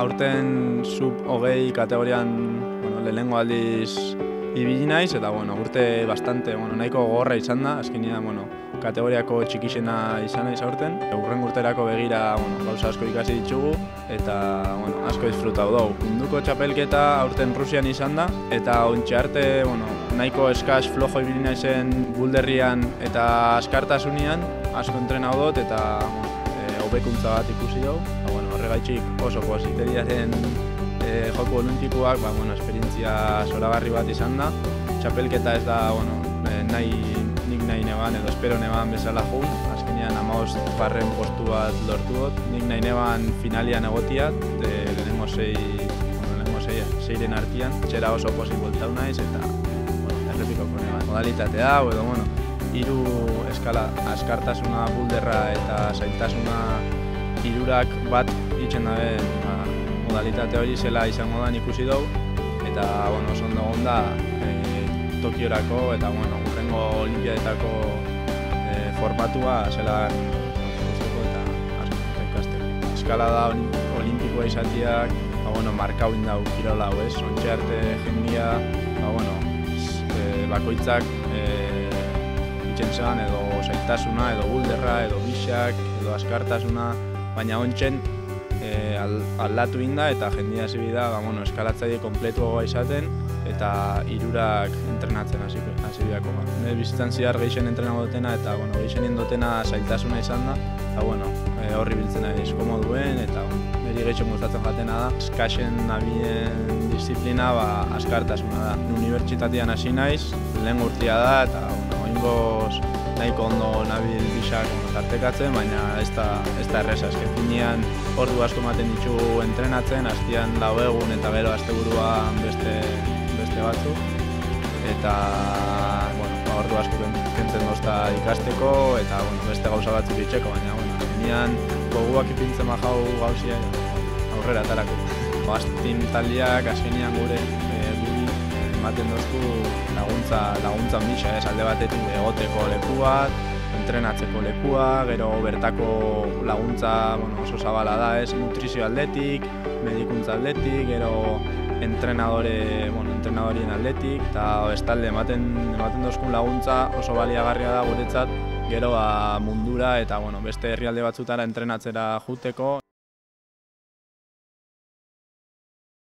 aurten sub-20 kategorian lehenengo aldiz ibili naiz, eta urte bastante nahiko gogorra izan da, azkenean kategoriako txikixena izan naiz aurten. Hurrengo urterako begira gauza asko ikasi ditugu, eta asko disfrutatu dugu. Munduko txapelketa aurten Rusian izan da, eta ontxe arte nahiko eskas flojo ibili naizen bulderrian eta askartasunean, asko entrenatu dut, eta hobekuntza bat ikusi dugu. Horregatik oso positibiaren Joko Olimpikoak esperientzia zoragarri bat izan da. Txapelketa ez da nik nahi neban edo espero neban bezala jun. Azkenean 15. postu bat lortu dut. Nik nahi neban finalian egotiat, lehenengo seiren artian. Txera oso pozik boltau naiz eta errepikoko neban. Modalitate hau edo hiru eskala askartasuna, bulderra eta zailtasuna hirurak bat itzen dabe modalitate hori zela izango da ikusi dugu, eta oso ondo egon da Tokiorako eta hurrengo olimpiadetako formatua zela ikusteko eta asko ikasteko. Eskalada olimpikoa izatiak markau indau kirola hau ez, ontxe arte jendia bakoitzak itzen zean edo zailtasuna, edo bulderra, edo bixak, edo askartasuna, baina ontsen aldatu inda eta jendia hasi da eskalatzaile kompletuagoa izaten eta hirurak entrenatzen hasi bideako. Nire bizitzan zehar gehixen entrenago dutena eta gehixen indotena zailtasuna izan da, eta horri biltzen naiz komoduen eta niri gehixen gustatzen jatena da. Eskasen nabien disiplina askartasuna da. Unibertsitatean hasi naiz, lehen urtia da eta oingoz nahiko ondo nabil bixak tartekatzen, baina ez da erreza. Finean ordu asko ematen ditugu entrenatzen, hastian 4 egun eta gero asteburuan beste batzuk. Eta ordu asko kentzen dozta ikasteko eta beste gauza batzuk itxeko, baina finean goguak ipintzen bajau gauzia aurrera atarako. Astin taldeak azkenean guri ematen dozku laguntza misa, alde batetik egoteko leku bat, entrenatzeko lekua, gero bertako laguntza oso zabala da, nutrizio aldetik, medikuntza aldetik, gero entrenadorien aldetik, eta bestalde ematen dozkun laguntza oso baliagarria da guretzat, gero mundura eta beste herrialde batzutara entrenatzera juteko.